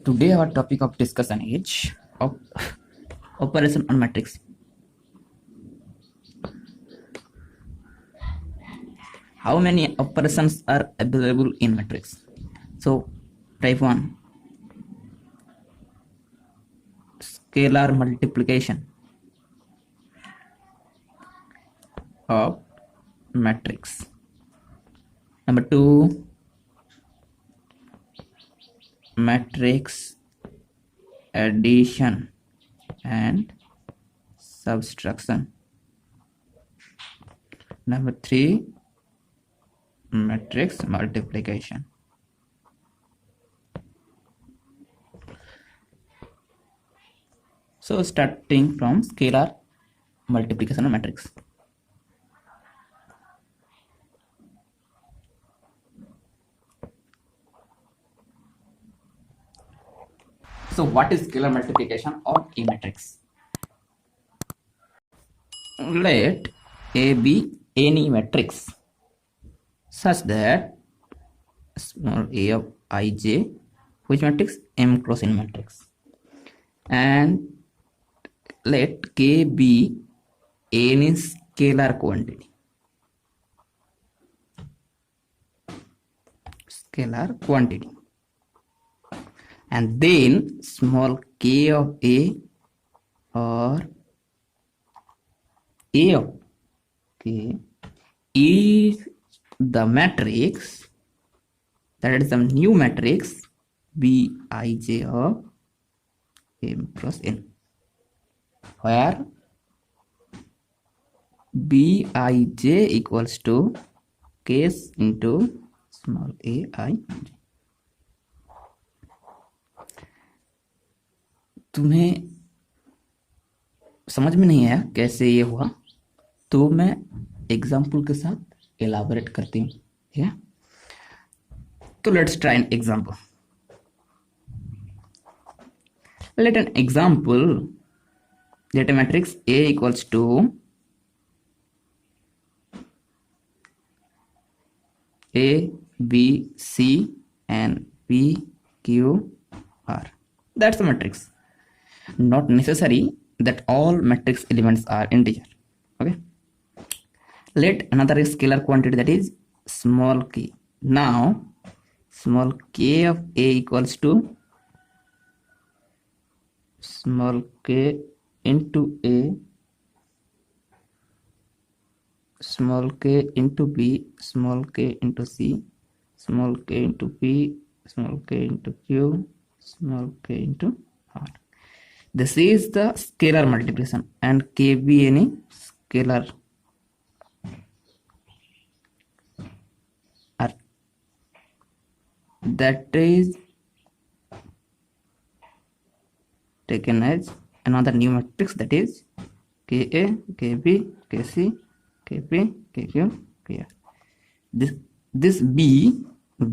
Today our topic of discussion is operation on matrix. How many operations are available in matrix? So type 1, scalar multiplication of matrix. Number 2, matrix addition and subtraction. Number 3, matrix multiplication. So starting from scalar multiplication of matrix. So what is scalar multiplication of a matrix? Let A be any matrix such that small a of ij, which matrix? M cross n matrix, and let K be any scalar quantity. And then small k of A or A of K is the matrix, that is some new matrix Bij of M cross N, where Bij equals to K into small a I. तुम्हें समझ में नहीं आया कैसे ये हुआ, तो मैं एग्जाम्पल के साथ एलाबोरेट करती हूँ, ठीक है? तो let's try an example. Let an example, let a matrix A equals to A, B, C and P, Q, R. That's the matrix. Not necessary that all matrix elements are integer. Okay. Let another scalar quantity, that is small k. Now small k of A equals to small k into A, small k into B, small k into C, small k into P, small k into Q, small k into R. This is the scalar multiplication, and k be any scalar R, that is taken as another new matrix, that is Ka, Kb, Kc, Kp, Kq, Kr. This B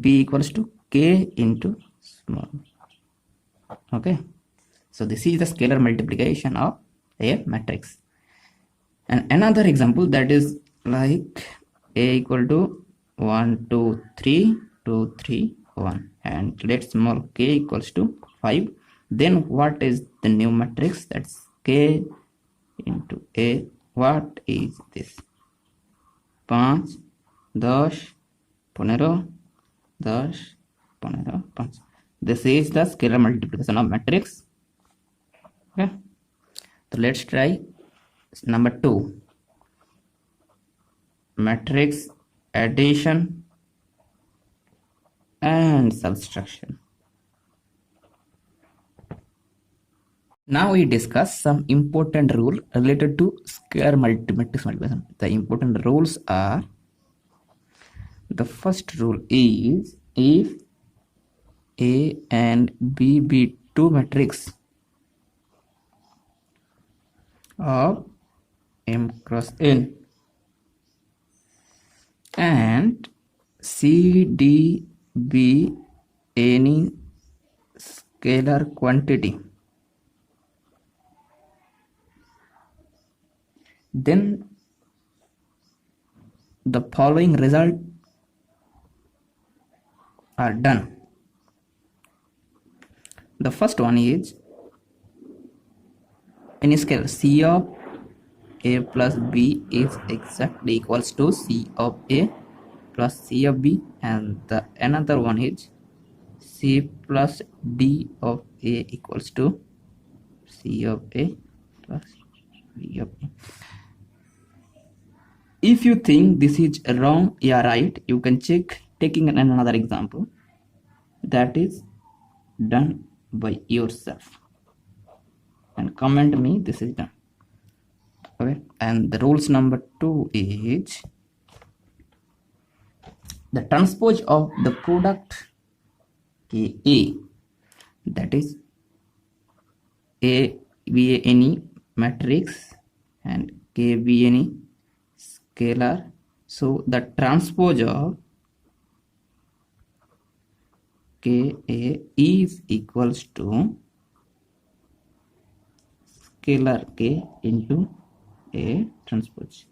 equals to K into small. Okay, so this is the scalar multiplication of a matrix. And another example, that is like A equal to 1, 2, 3, 2, 3, 1, and let small k equals to 5. Then what is the new matrix? That's K into A. What is this? 5, 10, 15, 10, 15, 5. This is the scalar multiplication of matrix. Okay, so let's try number 2, matrix addition and subtraction. Now we discuss some important rule related to scalar matrix multiplication. The important rules are, the first rule is, if A and B be two matrix of M cross N and C, D be any scalar quantity, then the following result are done. The first one is any scalar C of A plus B is exactly equals to C of A plus C of B, and the another one is C plus D of A equals to C of A plus B of A. If you think this is wrong, yeah, right, you can check taking another example that is done by yourself and comment me this is done. Okay, and the rules number 2 is the transpose of the product KA, that is A be any matrix and K be any scalar. So the transpose of Ka is equals to scalar K into A transpose.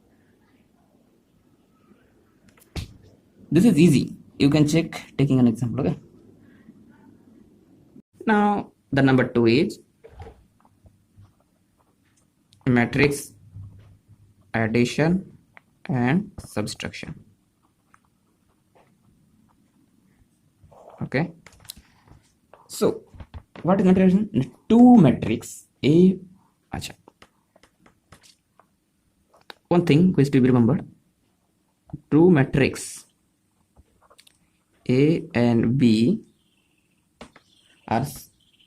This is easy. You can check taking an example. Okay. Now the number 2 is matrix addition and subtraction. Okay. So what is matrix addition? Two matrix A. Acha. One thing which to be remembered: two matrix A and B are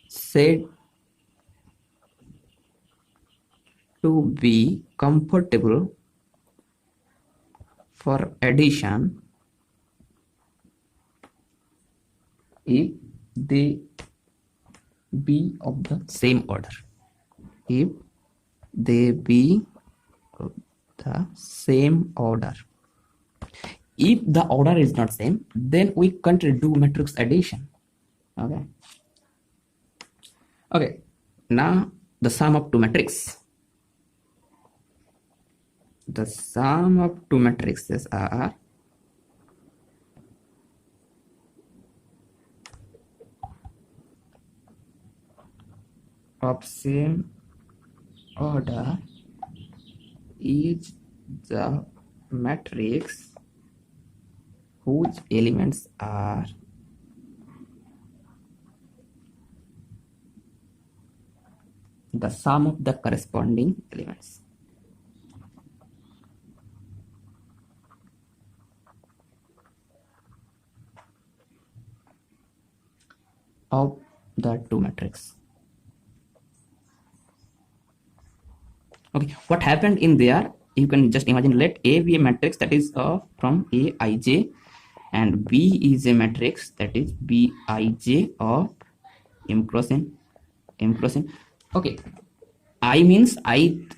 said to be comfortable for addition if they be of the same order. If they be of the same order. If the order is not same, then we can't do matrix addition. Okay. Okay. Now the sum of two matrices. The sum of two matrices are of same order is the matrix whose elements are the sum of the corresponding elements. Of the two matrices. Okay, what happened in there? You can just imagine, let A be a matrix that is from A ij, and B is a matrix that is B ij of m cross n, m cross n. Okay, I means ith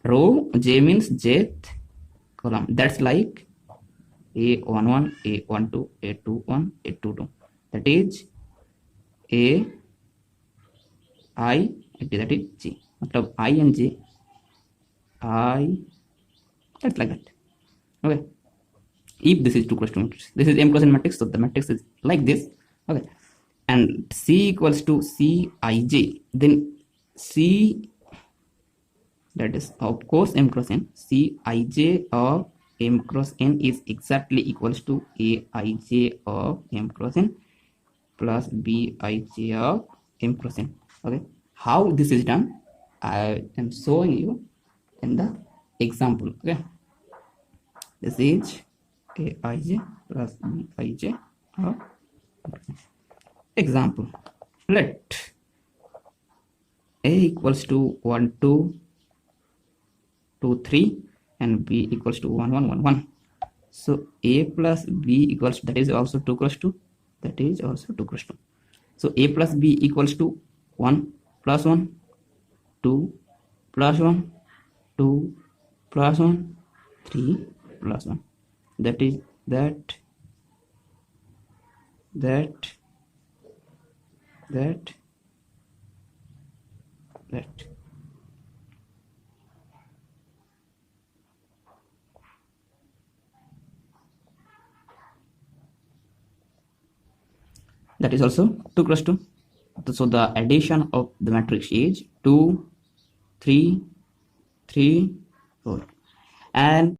row, J means jth column. That's like A11, A12, A21, A22. That is A I, that is J. मतलब I and J, I, that's like that. Okay. If this is 2 cross 2 matrix, this is m cross n matrix, so the matrix is like this. Okay. And C equals to Cij, then C, that is of course m cross n, Cij of m cross n is exactly equals to Aij of m cross n plus Bij of m cross n. Okay. How this is done, I am showing you in the example. Okay. This is Aij plus Bij of example. Let A equals to 1 2 2 3 and B equals to 1 1 1 1. So A plus B equals, that is also 2 cross 2, that is also 2 cross 2. So A plus B equals to 1 plus 1 2 plus 1 2 plus 1 3 plus 1. That is that that is also 2 cross 2. So the addition of the matrix is 2, 3, 3, 4, and